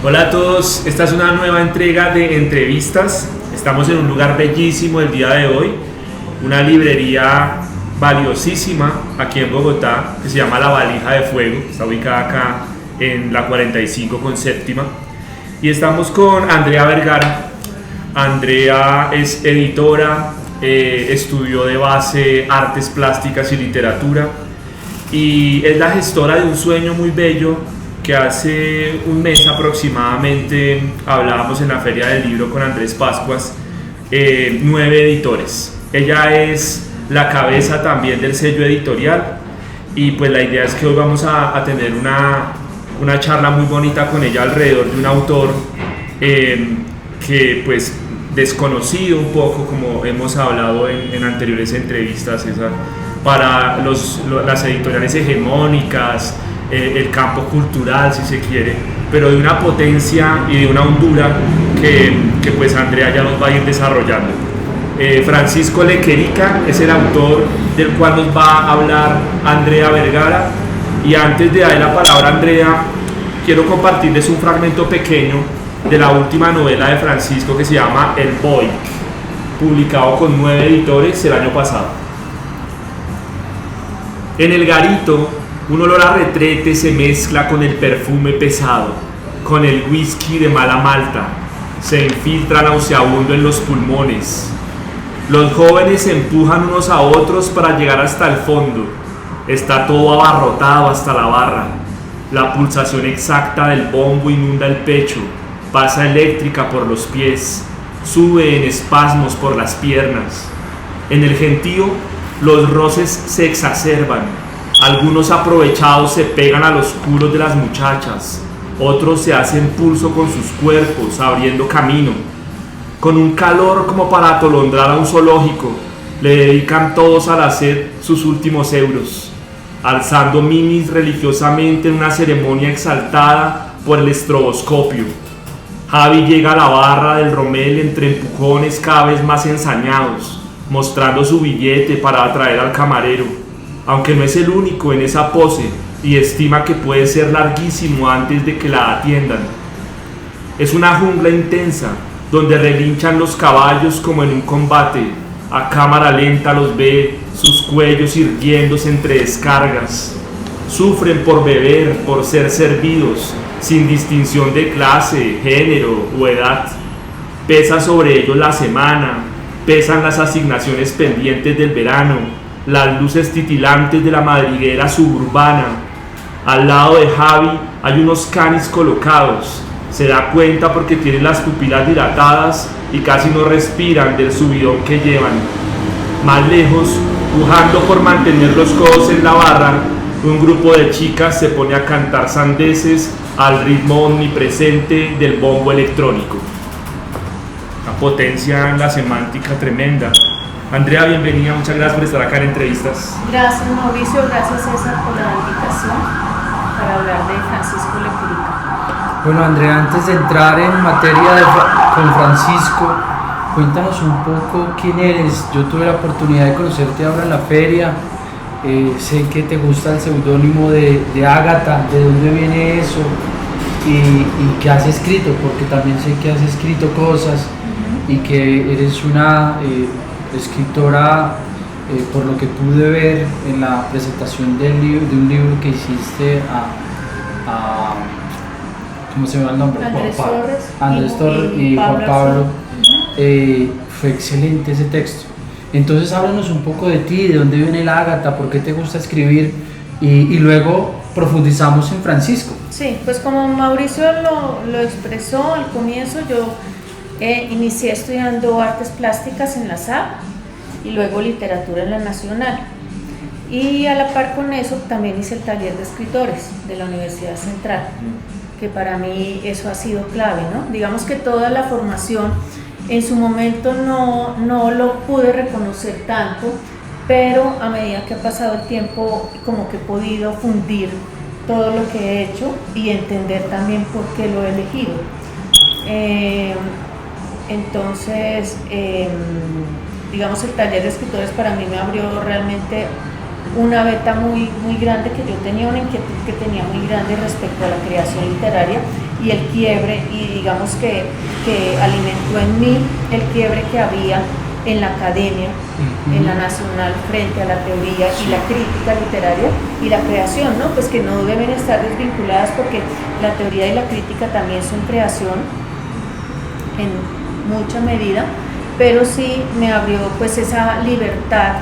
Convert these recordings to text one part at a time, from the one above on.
Hola a todos, esta es una nueva entrega de entrevistas. Estamos en un lugar bellísimo el día de hoy, una librería valiosísima aquí en Bogotá que se llama La Valija de Fuego. Está ubicada acá en la 45 con séptima. Y estamos con Andrea Vergara. Andrea es editora, estudió de base artes plásticas y literatura y es la gestora de un sueño muy bello que hace un mes aproximadamente hablábamos en la Feria del Libro con Andrés Pascuas, 9 editores. Ella es la cabeza también del sello editorial y pues la idea es que hoy vamos a tener una charla muy bonita con ella alrededor de un autor que pues desconocido un poco, como hemos hablado en anteriores entrevistas, para las editoriales hegemónicas, el campo cultural si se quiere, pero de una potencia y de una hondura que pues Andrea ya nos va a ir desarrollando. Francisco Lequerica es el autor del cual nos va a hablar Andrea Vergara, y antes de darle la palabra a Andrea quiero compartirles un fragmento pequeño de la última novela de Francisco que se llama El Boy, publicado con 9 editores el año pasado. En el garito, un olor a retrete se mezcla con el perfume pesado, con el whisky de mala malta, se infiltra nauseabundo en los pulmones. Los jóvenes se empujan unos a otros para llegar hasta el fondo. Está todo abarrotado hasta la barra. La pulsación exacta del bombo inunda el pecho, pasa eléctrica por los pies, sube en espasmos por las piernas. En el gentío, los roces se exacerban. Algunos aprovechados se pegan a los culos de las muchachas, otros se hacen pulso con sus cuerpos, abriendo camino. Con un calor como para atolondrar a un zoológico, le dedican todos a la sed sus últimos euros, alzando minis religiosamente en una ceremonia exaltada por el estroboscopio. Javi llega a la barra del Rommel entre empujones cada vez más ensañados, mostrando su billete para atraer al camarero, aunque no es el único en esa pose y estima que puede ser larguísimo antes de que la atiendan. Es una jungla intensa donde relinchan los caballos como en un combate. A cámara lenta los ve, sus cuellos irguiéndose entre descargas. Sufren por beber, por ser servidos, sin distinción de clase, género o edad. Pesa sobre ellos la semana, pesan las asignaciones pendientes del verano, las luces titilantes de la madriguera suburbana. Al lado de Javi hay unos canis colocados. Se da cuenta porque tienen las pupilas dilatadas y casi no respiran del subidón que llevan. Más lejos, pujando por mantener los codos en la barra, un grupo de chicas se pone a cantar sandeces al ritmo omnipresente del bombo electrónico. Una potencia en la semántica tremenda. Andrea, bienvenida, muchas gracias por estar acá en Entrevistas. Gracias Mauricio, gracias César por la invitación para hablar de Francisco Lequerica. Bueno, Andrea, antes de entrar en materia con Francisco, cuéntanos un poco quién eres. Yo tuve la oportunidad de conocerte ahora en la feria, sé que te gusta el seudónimo de Ágata, de dónde viene eso y qué has escrito, porque también sé que has escrito cosas y que eres una escritora, por lo que pude ver en la presentación de un libro que hiciste a ¿cómo se llama el nombre? Andrés Torres y Juan Pablo. Fue excelente ese texto. Entonces háblanos un poco de ti, de dónde viene el Ágata, por qué te gusta escribir y luego profundizamos en Francisco. Sí, pues como Mauricio lo expresó al comienzo, yo inicié estudiando artes plásticas en la SAP y luego literatura en la Nacional. Y a la par con eso también hice el taller de escritores de la Universidad Central, que para mí eso ha sido clave, ¿no? Digamos que toda la formación en su momento no lo pude reconocer tanto, pero a medida que ha pasado el tiempo como que he podido fundir todo lo que he hecho y entender también por qué lo he elegido. Entonces, digamos, el taller de escritores para mí me abrió realmente una beta muy grande, que yo tenía una inquietud que tenía muy grande respecto a la creación literaria y el quiebre, y digamos que alimentó en mí el quiebre que había en la academia, en la nacional, frente a la teoría y la crítica literaria y la creación, ¿no? Pues que no deben estar desvinculadas, porque la teoría y la crítica también son creación en mucha medida, pero sí me abrió pues esa libertad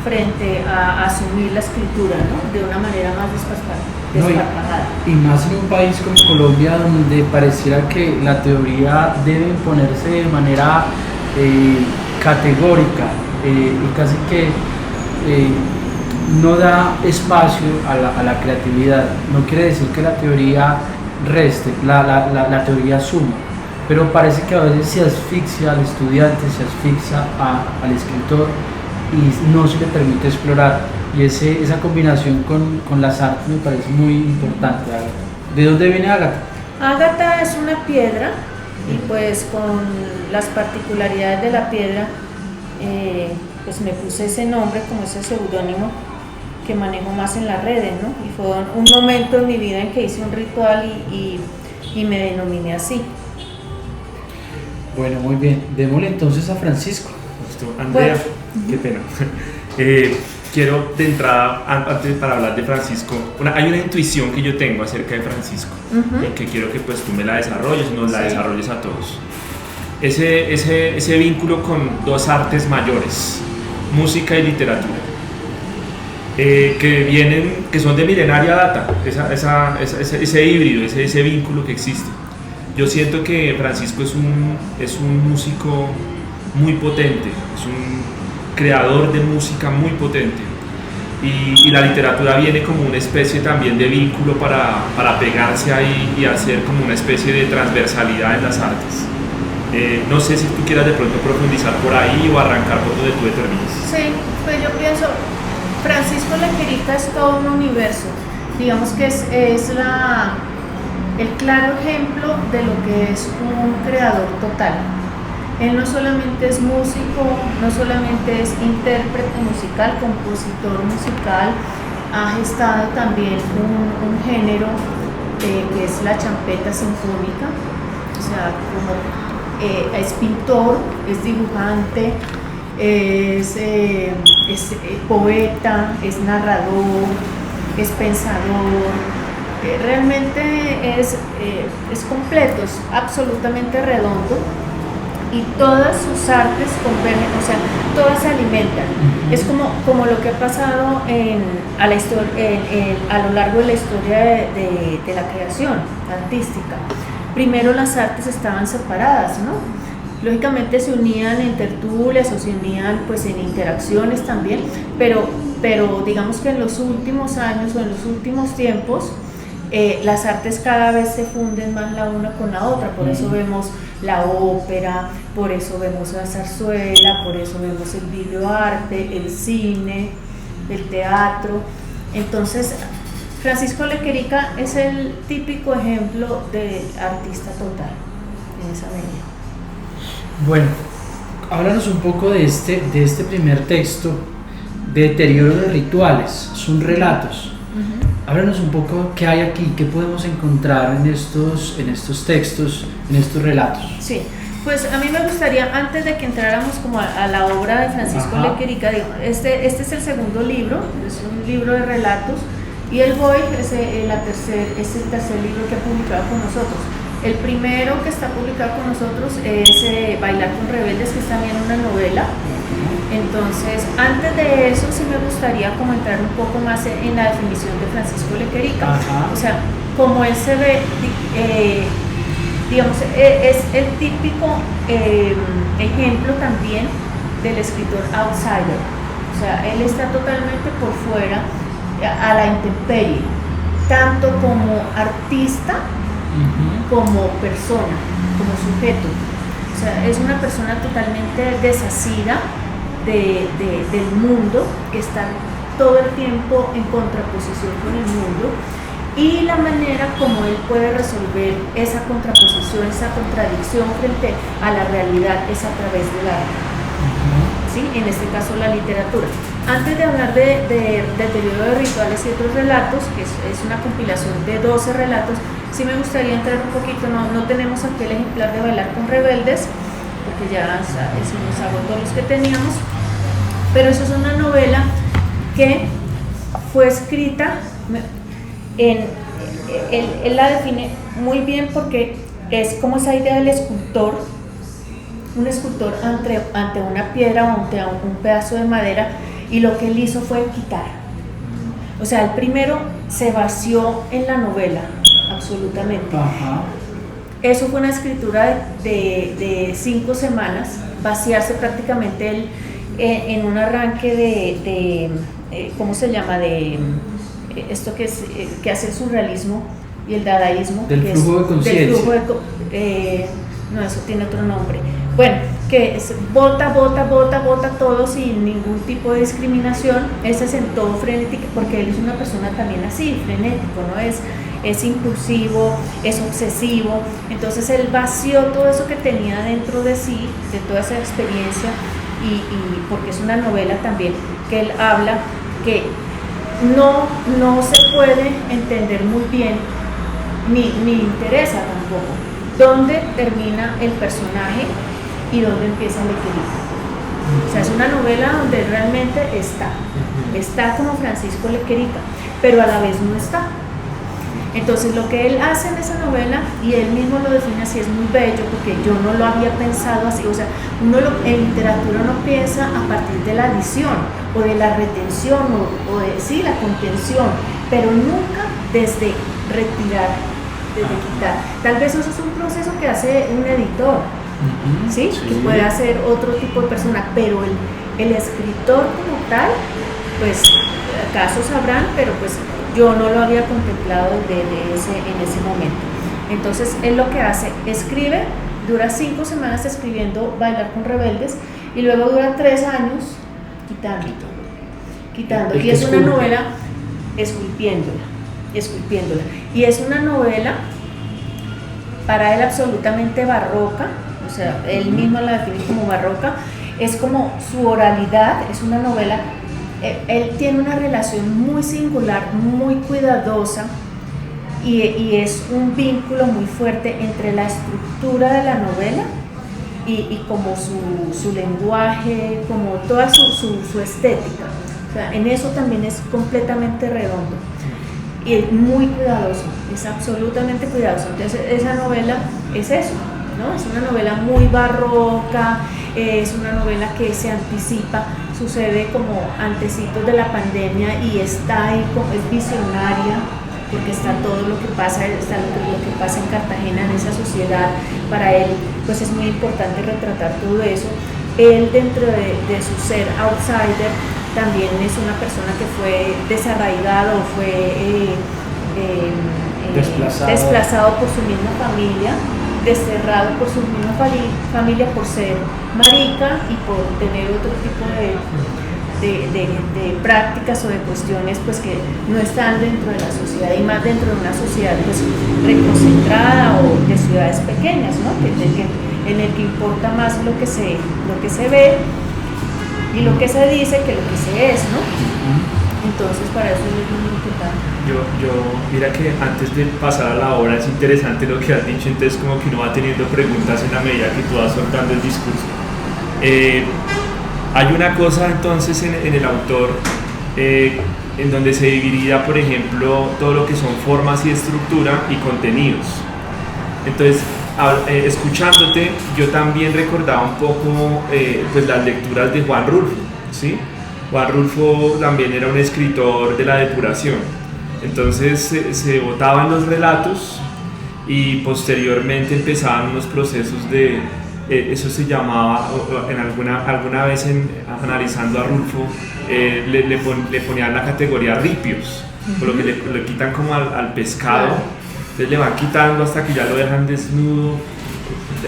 frente a asumir la escritura, ¿no? De una manera más desparpajada. Y más en un país como Colombia, donde pareciera que la teoría debe imponerse de manera categórica y casi que no da espacio a la creatividad. No quiere decir que la teoría reste, la teoría suma, pero parece que a veces se asfixia al estudiante, se asfixia al escritor y no se le permite explorar. Y esa combinación con las artes me parece muy importante. ¿De dónde viene Ágata? Ágata es una piedra, y pues con las particularidades de la piedra, pues me puse ese nombre como ese seudónimo que manejo más en las redes, ¿no? Y fue un momento en mi vida en que hice un ritual y me denominé así. Bueno, muy bien. Démosle entonces a Francisco. Andrea, qué pena. Quiero de entrada, antes para hablar de Francisco, hay una intuición que yo tengo acerca de Francisco, y que quiero que pues tú me la desarrolles, nos la desarrolles a todos. Ese vínculo con dos artes mayores, música y literatura, que son de milenaria data, ese híbrido, ese vínculo que existe. Yo siento que Francisco es un músico muy potente, es un creador de música muy potente, y la literatura viene como una especie también de vínculo para pegarse ahí y hacer como una especie de transversalidad en las artes. No sé si tú quieras de pronto profundizar por ahí o arrancar por donde tú determines. Sí, pues yo pienso, Francisco Lequerica es todo un universo, digamos que es el claro ejemplo de lo que es un creador total. Él no solamente es músico, no solamente es intérprete musical, compositor musical, ha gestado también un género que es la champeta sinfónica, o sea, como es pintor, es dibujante, es poeta, es narrador, es pensador, realmente es completo, es absolutamente redondo. Y todas sus artes convergen, o sea, todas se alimentan. Es como lo que ha pasado a lo largo de la historia de la creación artística. Primero las artes estaban separadas, ¿no? Lógicamente se unían en tertulias o se unían pues en interacciones también, pero digamos que en los últimos años o en los últimos tiempos las artes cada vez se funden más la una con la otra. Por eso vemos la ópera, por eso vemos la zarzuela, por eso vemos el videoarte, el cine, el teatro. Entonces, Francisco Lequerica es el típico ejemplo de artista total en esa medida. Bueno, háblanos un poco de este primer texto, de Deterioro de Rituales. Son relatos. Háblanos un poco qué hay aquí, qué podemos encontrar en estos textos, en estos relatos. Sí, pues a mí me gustaría, antes de que entráramos como a la obra de Francisco Lequerica, este es el segundo libro, es un libro de relatos, y el Boy es el tercer libro que ha publicado con nosotros. El primero que está publicado con nosotros es Bailar con Rebeldes, que es también una novela. Entonces, antes de eso sí me gustaría como entrar un poco más en la definición de Francisco Lequerica. O sea, como él se ve, digamos, es el típico ejemplo también del escritor outsider. O sea, él está totalmente por fuera, a la intemperie, tanto como artista como persona, como sujeto. O sea, es una persona totalmente desasida del mundo, que está todo el tiempo en contraposición con el mundo, y la manera como él puede resolver esa contraposición, esa contradicción frente a la realidad es a través del arte. ¿sí? En este caso la literatura. Antes de hablar del periodo de rituales y otros relatos, que es una compilación de 12 relatos, sí me gustaría entrar un poquito, no tenemos aquí el ejemplar de Bailar con Rebeldes, porque ya se nos agotó los que teníamos, pero eso es una novela que fue escrita, él la define muy bien porque es como esa idea del escultor, un escultor ante una piedra o ante un pedazo de madera, y lo que él hizo fue quitar. O sea, el primero se vació en la novela, absolutamente. Ajá. Eso fue una escritura de 5 semanas, vaciarse prácticamente él en un arranque de ¿cómo se llama? De esto que hace el surrealismo y el dadaísmo. Del flujo de conciencia. No, eso tiene otro nombre. Bueno, que es bota todo sin ningún tipo de discriminación. Ese es en todo frenético, porque él es una persona también así, frenético, ¿no? Es impulsivo, es obsesivo. Entonces él vació todo eso que tenía dentro de sí, de toda esa experiencia, y porque es una novela también que él habla que no se puede entender muy bien, ni interesa tampoco, dónde termina el personaje y dónde empieza el Lequerica. O sea, es una novela donde realmente está como Francisco Lequerica, pero a la vez no está. Entonces lo que él hace en esa novela, y él mismo lo define así, es muy bello, porque yo no lo había pensado así. O sea, en literatura uno piensa a partir de la adición o de la retención o de sí, la contención, pero nunca desde retirar, desde quitar. Tal vez eso es un proceso que hace un editor, ¿sí? Sí. Que puede hacer otro tipo de persona, pero el escritor como tal, pues casos habrán, pero pues yo no lo había contemplado en ese momento. Entonces él lo que hace, escribe, dura 5 semanas escribiendo Bailar con Rebeldes, y luego dura 3 años quitando. Y es una novela esculpiéndola. Y es una novela para él absolutamente barroca, o sea, él mismo la define como barroca. Es como su oralidad, es una novela. Él tiene una relación muy singular, muy cuidadosa, y es un vínculo muy fuerte entre la estructura de la novela y como su lenguaje, como toda su estética. O sea, en eso también es completamente redondo y es muy cuidadoso, es absolutamente cuidadoso. Entonces esa novela es eso, ¿no? Es una novela muy barroca, es una novela que se anticipa, sucede como antecitos de la pandemia, y está ahí, es visionaria, porque está todo lo que pasa, está lo que pasa en Cartagena, en esa sociedad. Para él pues es muy importante retratar todo eso. Él, dentro de su ser outsider, también es una persona que fue desarraigado, fue desplazado por su misma familia, desterrado por su misma familia por ser marica y por tener otro tipo de prácticas o de cuestiones pues que no están dentro de la sociedad, y más dentro de una sociedad pues reconcentrada o de ciudades pequeñas, ¿no? En el que importa más lo que se ve y lo que se dice que lo que se es, ¿no? Entonces para eso es muy importante. Mira que antes de pasar a la obra es interesante lo que has dicho, entonces como que uno va teniendo preguntas en la medida que tú vas soltando el discurso. Hay una cosa entonces en el autor en donde se dividía, por ejemplo, todo lo que son formas y estructura y contenidos. Entonces, escuchándote, yo también recordaba un poco pues las lecturas de Juan Rulfo, ¿sí? Juan Rulfo también era un escritor de la depuración. Entonces se botaban los relatos y posteriormente empezaban unos procesos de, eso se llamaba, en alguna vez analizando a Rulfo, le ponían la categoría ripios, por lo que le quitan como al pescado, entonces le van quitando hasta que ya lo dejan desnudo,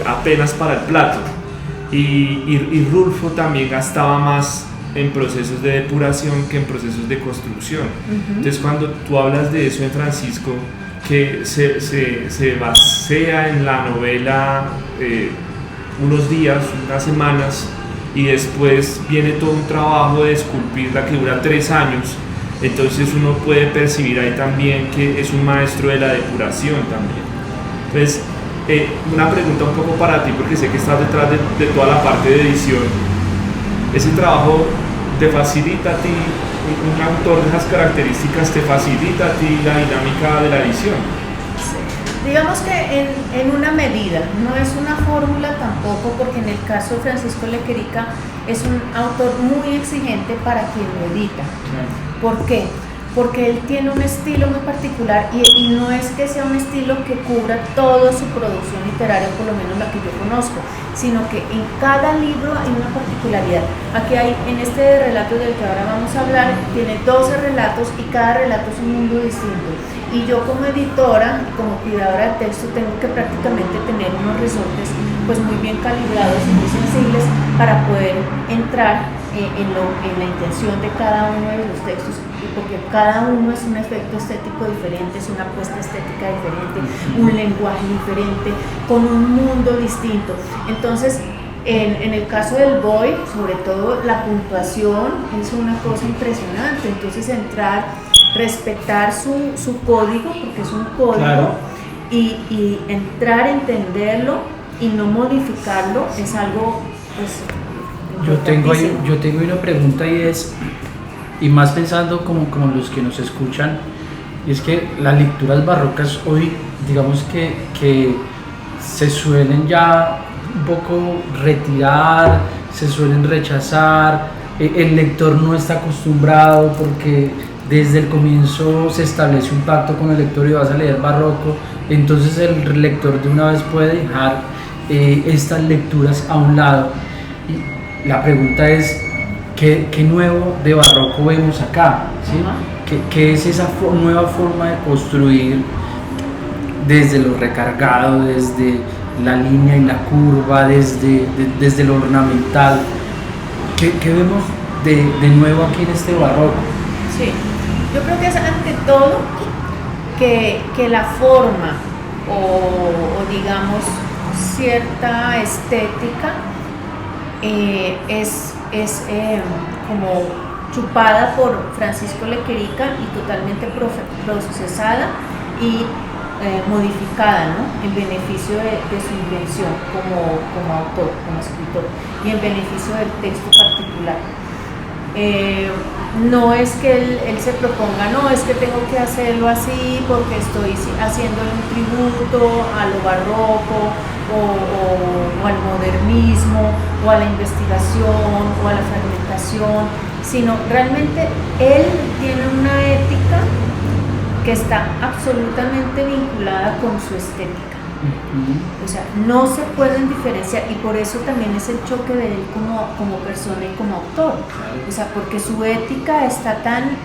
apenas para el plato. Y Rulfo también gastaba más en procesos de depuración que en procesos de construcción. Entonces cuando tú hablas de eso en Francisco, que se basea en la novela unos días, unas semanas, y después viene todo un trabajo de esculpirla que dura 3 años. Entonces uno puede percibir ahí también que es un maestro de la depuración también. Entonces, una pregunta un poco para ti, porque sé que estás detrás de toda la parte de edición. ¿Ese trabajo te facilita a ti, un autor de esas características, te facilita a ti la dinámica de la edición? Digamos que en una medida, no es una fórmula tampoco, porque en el caso de Francisco Lequerica es un autor muy exigente para quien lo edita. ¿Por qué? Porque él tiene un estilo muy particular y no es que sea un estilo que cubra toda su producción literaria, por lo menos la que yo conozco, sino que en cada libro hay una particularidad. Aquí hay, en este relato del que ahora vamos a hablar, tiene 12 relatos y cada relato es un mundo distinto. Y yo como editora, como cuidadora del texto, tengo que prácticamente tener unos resortes pues muy bien calibrados y muy sensibles para poder entrar en la intención de cada uno de los textos, porque cada uno es un efecto estético diferente, es una apuesta estética diferente, un lenguaje diferente, con un mundo distinto. Entonces, en el caso del Boy, sobre todo la puntuación es una cosa impresionante. Entonces entrar, respetar su código, porque es un código, claro, y entrar a entenderlo y no modificarlo es algo pues, yo tengo una pregunta y más pensando como los que nos escuchan, y es que las lecturas barrocas hoy, digamos que se suelen ya un poco retirar, se suelen rechazar, el lector no está acostumbrado porque desde el comienzo se establece un pacto con el lector y vas a leer barroco, entonces el lector de una vez puede dejar estas lecturas a un lado. Y la pregunta es, ¿qué nuevo de barroco vemos acá? ¿Sí? ¿Qué es esa nueva forma de construir desde lo recargado, desde la línea y la curva, desde lo ornamental? ¿Qué vemos de nuevo aquí en este barroco? Sí, yo creo que es ante todo que la forma o digamos cierta estética es como chupada por Francisco Lequerica y totalmente procesada y modificada, ¿no? En beneficio de su invención como autor, como escritor, y en beneficio del texto particular. No es que él se proponga, no, es que tengo que hacerlo así porque estoy haciendo un tributo a lo barroco o al modernismo o a la investigación o a la fragmentación, sino realmente él tiene una ética que está absolutamente vinculada con su estética. O sea, no se pueden diferenciar, y por eso también es el choque de él como persona y como autor. O sea, porque su ética está tan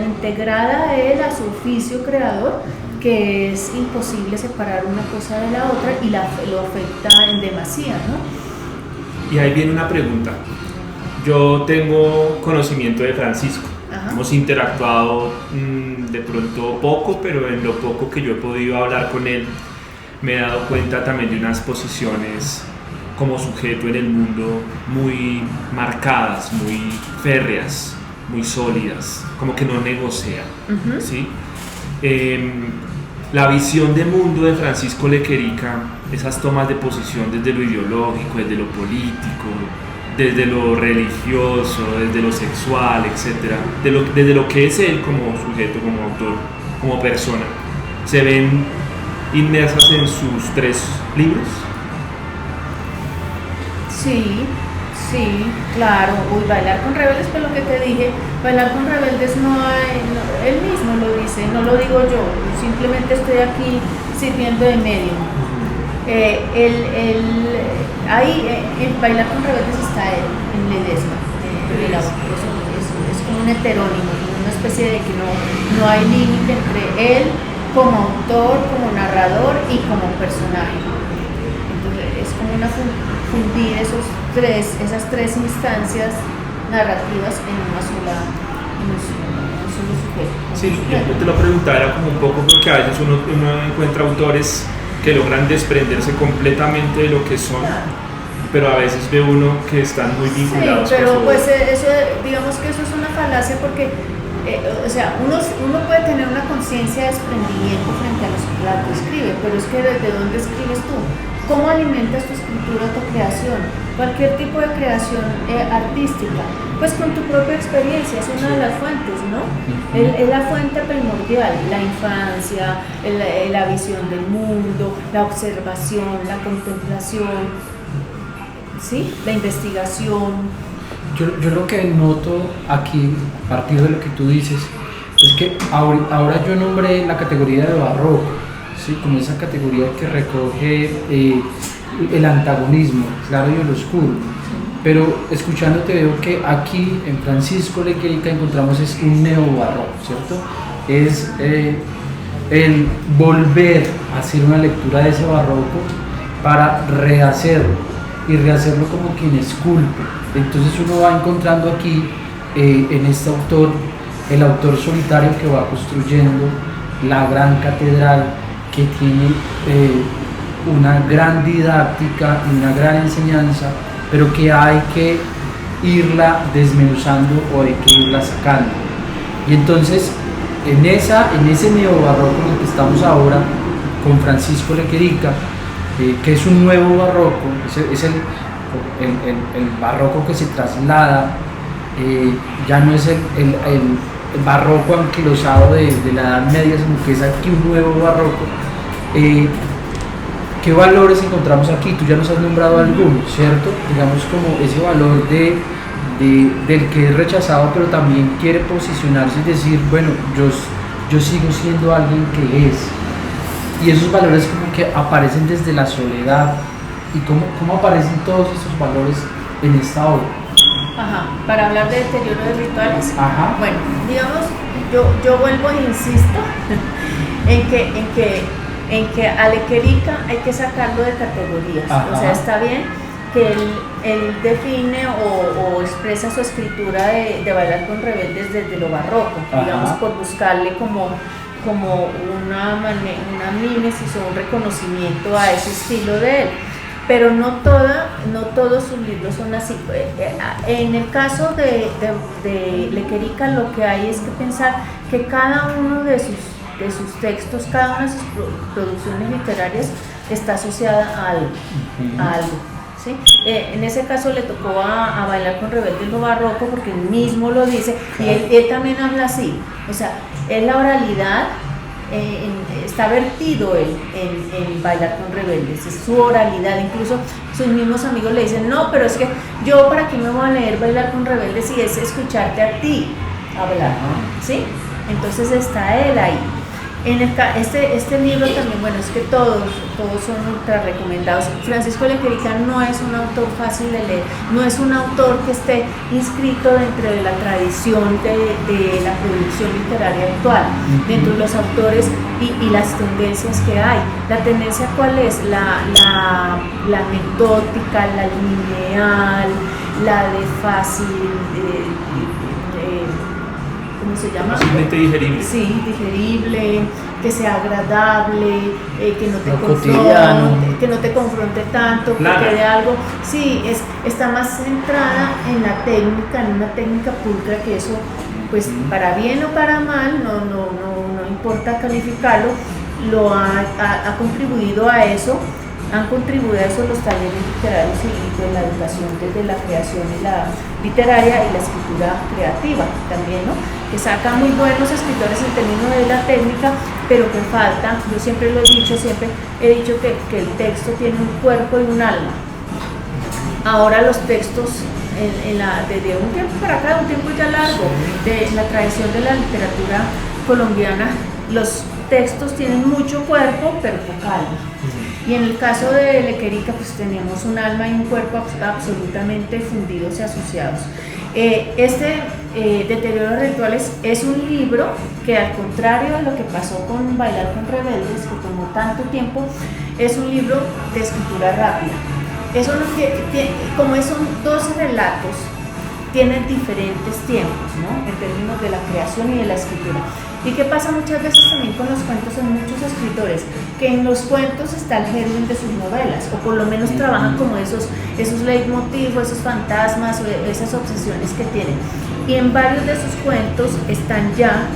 integrada a él, a su oficio creador, que es imposible separar una cosa de la otra y lo afecta en demasía, ¿no? Y ahí viene una pregunta. Yo tengo conocimiento de Francisco. Ajá. Hemos interactuado de pronto poco, pero en lo poco que yo he podido hablar con él me he dado cuenta también de unas posiciones como sujeto en el mundo muy marcadas, muy férreas, muy sólidas, como que no negocia. Uh-huh. ¿Sí? La visión de mundo de Francisco Lequerica, esas tomas de posición desde lo ideológico, desde lo político, desde lo religioso, desde lo sexual, etc., desde lo que es él como sujeto, como autor, como persona, se ven inmersas en sus 3 libros. Sí, claro. Bailar con rebeldes, pues lo que te dije, bailar con rebeldes él mismo lo dice, no lo digo yo simplemente estoy aquí sirviendo de medio. Ahí en Bailar con Rebeldes está él, en Ledesma, es como un heterónimo, una especie de que no hay límite entre él como autor, como narrador y como personaje. Entonces es como fundir esas tres instancias narrativas en un solo sujeto. Sí, yo te lo preguntaba, era como un poco porque a veces uno encuentra autores que logran desprenderse completamente de lo que son pero a veces ve uno que están muy vinculados. Sí, pero con su... pues eso, digamos que eso es una falacia porque, o sea, uno puede tener una conciencia de desprendimiento frente a lo que escribe, pero es que ¿desde dónde escribes tú? ¿Cómo alimentas tu escritura, tu creación? Cualquier tipo de creación artística, pues con tu propia experiencia, es una de las fuentes, ¿no? Es la fuente primordial, la infancia, la visión del mundo, la observación, la contemplación, ¿sí? La investigación. Yo lo que noto aquí, a partir de lo que tú dices, es que ahora yo nombré la categoría de barroco, ¿sí? Como esa categoría que recoge el antagonismo, claro y el oscuro. Pero escuchándote veo que aquí en Francisco Lequerica encontramos es un neobarroco, ¿cierto? Es el volver a hacer una lectura de ese barroco para rehacerlo y rehacerlo como quien esculpe. Entonces uno va encontrando aquí en este autor, el autor solitario que va construyendo la gran catedral que tiene una gran didáctica y una gran enseñanza, pero que hay que irla desmenuzando o hay que irla sacando. Y entonces en ese neobarroco en el que estamos ahora con Francisco Lequerica, que es un nuevo barroco, es el barroco que se traslada, ya no es el barroco anquilosado de la Edad Media, sino que es aquí un nuevo barroco. ¿Qué valores encontramos aquí? Tú ya nos has nombrado algunos, ¿cierto? Digamos como ese valor del que es rechazado, pero también quiere posicionarse y decir, bueno, yo sigo siendo alguien que es. Y esos valores como que aparecen desde la soledad. ¿Y cómo aparecen todos esos valores en esta obra? Ajá, para hablar de deterioro de rituales. Ajá. Bueno, digamos, yo vuelvo e insisto en que a Lequerica hay que sacarlo de categorías. Ajá. O sea, está bien que él define o expresa su escritura de bailar con rebeldes desde lo barroco, Ajá. digamos, por buscarle como una mímesis o un reconocimiento a ese estilo de él. Pero no todos sus libros son así. En el caso de Lequerica, lo que hay es que pensar que cada uno de sus textos, cada una de sus producciones literarias está asociada a algo. ¿Sí? En ese caso le tocó a Bailar con Rebeldes lo barroco, porque él mismo lo dice, y él también habla así. O sea, es la oralidad. Está vertido en Bailar con Rebeldes, es su oralidad. Incluso sus mismos amigos le dicen, no, pero es que yo para qué me voy a leer Bailar con Rebeldes si es escucharte a ti hablar, ¿sí? Entonces está él ahí. Este libro también, bueno, es que todos son ultra recomendados. Francisco Lequerica no es un autor fácil de leer, no es un autor que esté inscrito dentro de la tradición de la producción literaria actual, dentro de los autores y las tendencias que hay. ¿La tendencia cuál es? La anecdótica, la lineal, la de fácil, ¿cómo se llama? Fácilmente digerible. Sí, digerible, que sea agradable, que no te confronte tanto, Plana. que quede algo. Sí, está más centrada en la técnica, en una técnica pulcra, que eso, pues para bien o para mal, no importa calificarlo, ha contribuido a eso. Han contribuido a eso los talleres literarios y pues, la educación desde la creación y la literaria y la escritura creativa también, ¿no? Que saca muy buenos escritores en términos de la técnica, pero que falta, yo siempre lo he dicho, siempre he dicho que el texto tiene un cuerpo y un alma. Ahora los textos, desde un tiempo para acá, un tiempo ya largo, de la tradición de la literatura colombiana, los textos tienen mucho cuerpo, pero poca alma. Y en el caso de Lequerica, pues tenemos un alma y un cuerpo absolutamente fundidos y asociados. Deterioro de Rituales es un libro que, al contrario de lo que pasó con Bailar con Rebeldes, que tomó tanto tiempo, es un libro de escritura rápida. Eso como son 12 relatos, tiene diferentes tiempos, ¿no? En términos de la creación y de la escritura. ¿Y qué pasa muchas veces también con los cuentos en muchos escritores? Que en los cuentos está el germen de sus novelas, o por lo menos trabajan como esos leitmotivos, esos fantasmas, o esas obsesiones que tienen. Y en varios de sus cuentos están ya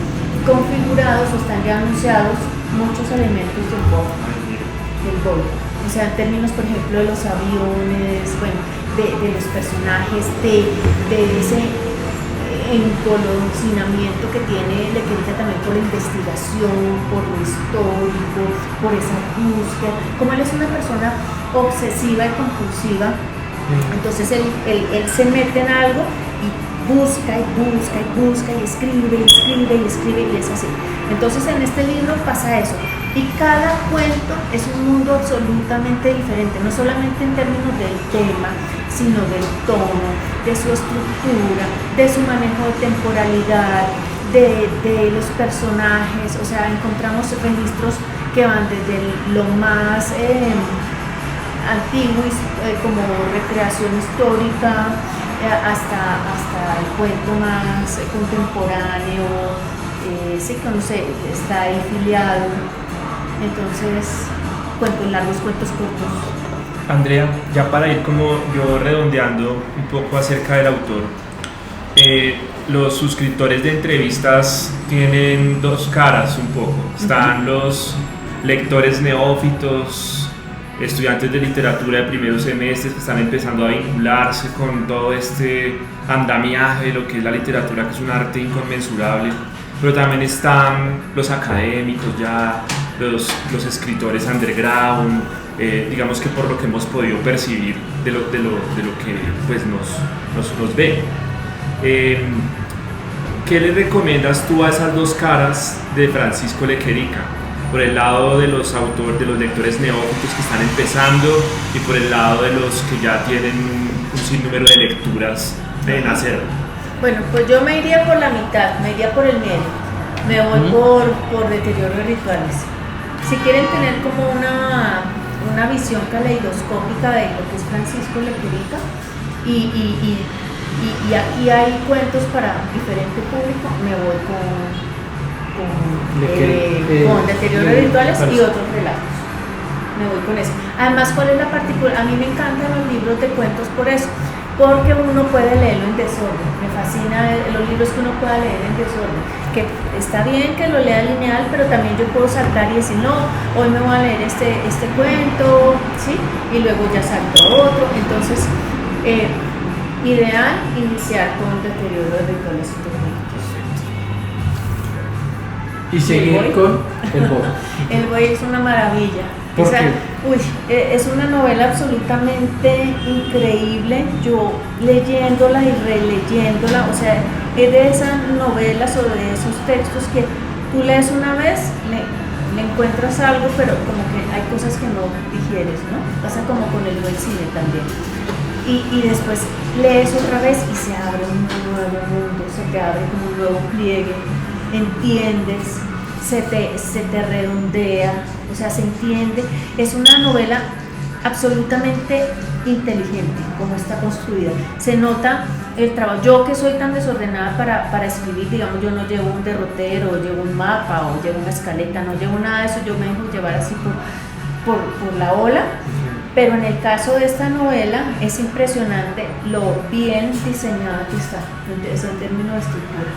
configurados o están ya anunciados muchos elementos del Boy. O sea, en términos, por ejemplo, de los aviones, bueno, de los personajes, de ese engolosinamiento que tiene Lequerica también por la investigación, por lo histórico, por esa búsqueda. Como él es una persona obsesiva y compulsiva, entonces él se mete en algo y busca y busca y busca y escribe y escribe y escribe y es así. Entonces en este libro pasa eso. Y cada cuento es un mundo absolutamente diferente, no solamente en términos del tema, sino del tono, de su estructura, de su manejo de temporalidad, de los personajes. O sea, encontramos registros que van desde lo más antiguo, como recreación histórica, hasta el cuento más contemporáneo, sí, está el filiado. Entonces, cuentos largos, cuentos cortos. Andrea, ya para ir como yo redondeando un poco acerca del autor, los suscriptores de entrevistas tienen dos caras un poco. Están los lectores neófitos, estudiantes de literatura de primeros semestres que están empezando a vincularse con todo este andamiaje de lo que es la literatura, que es un arte inconmensurable. Pero también están los académicos ya, los escritores underground, digamos que por lo que hemos podido percibir de lo que pues, nos ve. ¿Qué le recomiendas tú a esas dos caras de Francisco Lequerica? Por el lado de los autores, de los lectores neófitos que están empezando, y por el lado de los que ya tienen un sinnúmero de lecturas de nacer. Bueno, pues yo me iría por la mitad, me iría por el medio. Me voy por deterioro de rituales. Si quieren tener como una visión caleidoscópica de lo que es Francisco Lequerica, y aquí hay cuentos para diferente público, me voy con deterioro de rituales y otros relatos. Me voy con eso. Además, ¿cuál es la particular? A mí me encantan los libros de cuentos por eso, porque uno puede leerlo en desorden. Me fascina los libros que uno pueda leer en desorden, que está bien que lo lea lineal, pero también yo puedo saltar y decir, no, hoy me voy a leer este cuento, ¿sí? Y luego ya salto otro. Entonces, ideal iniciar con deterioro de rituales y y seguir con El Boy. El Boy es una maravilla. ¿Por qué? Es una novela absolutamente increíble. Yo leyéndola y releyéndola, o sea, es de esas novelas o de esos textos que tú lees una vez, le encuentras algo, pero como que hay cosas que no digieres, ¿no? Pasa como con el buen cine también. Y después lees otra vez y se abre un nuevo mundo, se te abre como un nuevo pliegue, entiendes, se te redondea, o sea, se entiende. Es una novela absolutamente inteligente como está construida. Se nota el trabajo. Yo que soy tan desordenada para escribir, digamos, yo no llevo un derrotero, llevo un mapa o llevo una escaleta, no llevo nada de eso, yo me dejo llevar así por la ola. Pero en el caso de esta novela es impresionante lo bien diseñada que está, en términos de estructura,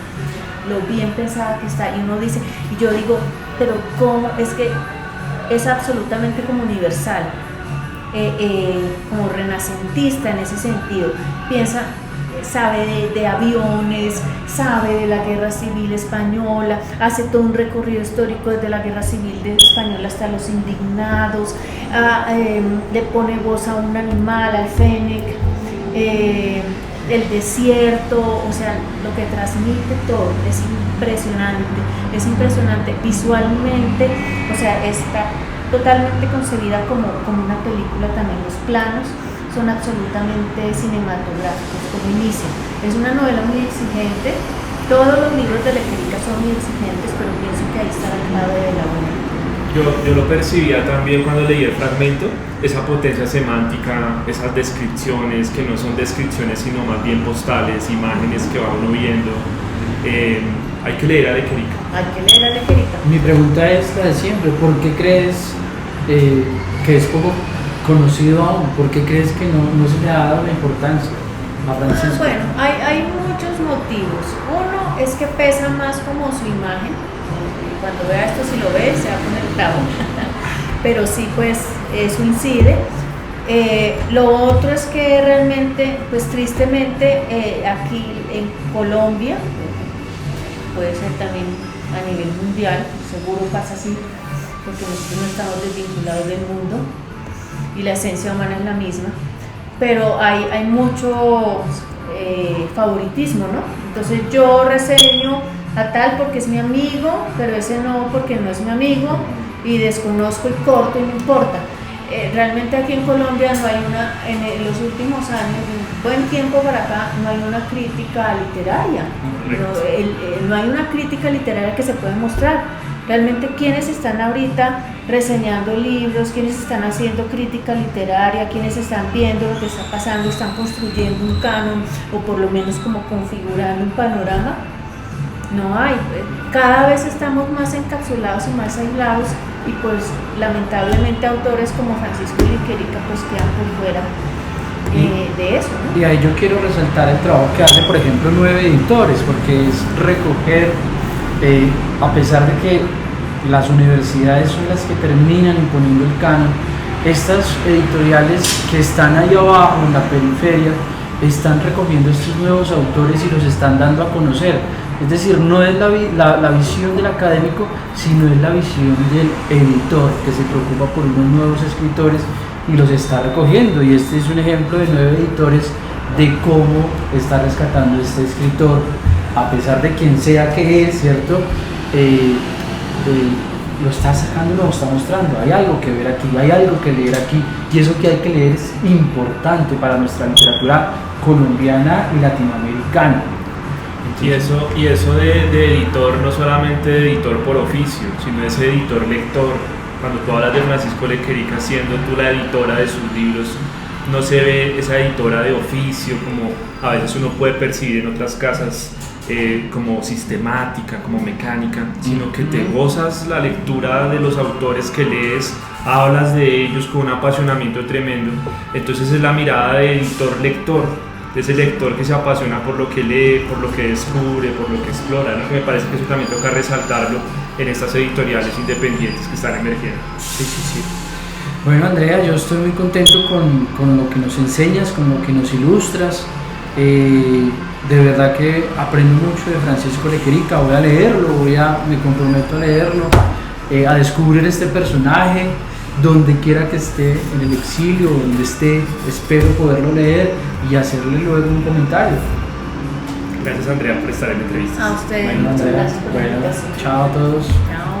lo bien pensada que está. Y uno dice, y yo digo, pero ¿cómo? Es que es absolutamente como universal, como renacentista en ese sentido. Piensa, sabe de aviones, sabe de la Guerra Civil Española, hace todo un recorrido histórico desde la Guerra Civil Española hasta los indignados, le pone voz a un animal, al fennec, el desierto, o sea, lo que transmite todo es impresionante visualmente, o sea, está totalmente concebida como una película también. Los planos son absolutamente cinematográficos como inicio. Es una novela muy exigente. Todos los libros de Lequerica son muy exigentes, pero pienso que ahí está la clave de la buena. Yo lo percibía también cuando leí el fragmento, esa potencia semántica, esas descripciones que no son descripciones sino más bien postales, imágenes que va uno viendo. Hay que leer a Lequerica. Hay que leer a Lequerica. Mi pregunta es la de siempre, ¿por qué crees que es poco conocido aún? ¿Por qué crees que no se le ha dado la importancia a Francisco? Bueno, hay muchos motivos. Uno es que pesa más como su imagen. Cuando vea esto, si lo ve, se va a poner bravo. Pero sí, pues eso incide. Lo otro es que realmente, pues tristemente, aquí en Colombia, puede ser también a nivel mundial, seguro pasa así, porque nosotros no estamos desvinculados del mundo y la esencia humana es la misma, pero hay mucho favoritismo, ¿no? Entonces yo reseño a tal porque es mi amigo, pero ese no porque no es mi amigo, y desconozco el corto y no importa. Realmente aquí en Colombia no hay en los últimos años, de un buen tiempo para acá, no hay una crítica literaria, no hay una crítica literaria que se pueda mostrar. Realmente quienes están ahorita reseñando libros, quienes están haciendo crítica literaria, quienes están viendo lo que está pasando, están construyendo un canon o por lo menos como configurando un panorama, no hay. Cada vez estamos más encapsulados y más aislados y pues lamentablemente autores como Francisco Lequerica pues quedan por fuera de eso, ¿no? Y ahí yo quiero resaltar el trabajo que hace, por ejemplo, 9 Editores, porque es recoger, a pesar de que las universidades son las que terminan imponiendo el canon, estas editoriales que están ahí abajo en la periferia están recogiendo estos nuevos autores y los están dando a conocer. Es decir, no es la visión del académico, sino es la visión del editor que se preocupa por unos nuevos escritores y los está recogiendo. Y este es un ejemplo de 9 Editores de cómo está rescatando este escritor, a pesar de quien sea que es, ¿cierto? Lo está sacando, lo está mostrando. Hay algo que ver aquí, hay algo que leer aquí, y eso que hay que leer es importante para nuestra literatura colombiana y latinoamericana. Y eso de editor, no solamente de editor por oficio, sino ese editor lector. Cuando tú hablas de Francisco Lequerica siendo tú la editora de sus libros, no se ve esa editora de oficio como a veces uno puede percibir en otras casas, como sistemática, como mecánica, sino que te gozas la lectura de los autores que lees, hablas de ellos con un apasionamiento tremendo. Entonces es la mirada de editor-lector, de ese lector que se apasiona por lo que lee, por lo que descubre, por lo que explora, ¿no? Que me parece que eso también toca resaltarlo en estas editoriales independientes que están emergiendo. Sí. Bueno, Andrea, yo estoy muy contento con lo que nos enseñas, con lo que nos ilustras. De verdad que aprendo mucho de Francisco Lequerica. Voy a leerlo, me comprometo a leerlo, a descubrir este personaje. Donde quiera que esté, en el exilio, donde esté, espero poderlo leer y hacerle luego un comentario. Gracias, Andrea, por estar en la entrevista. A ustedes, Bueno, muchas Andrea, gracias por la invitación. chao a todos. Chao.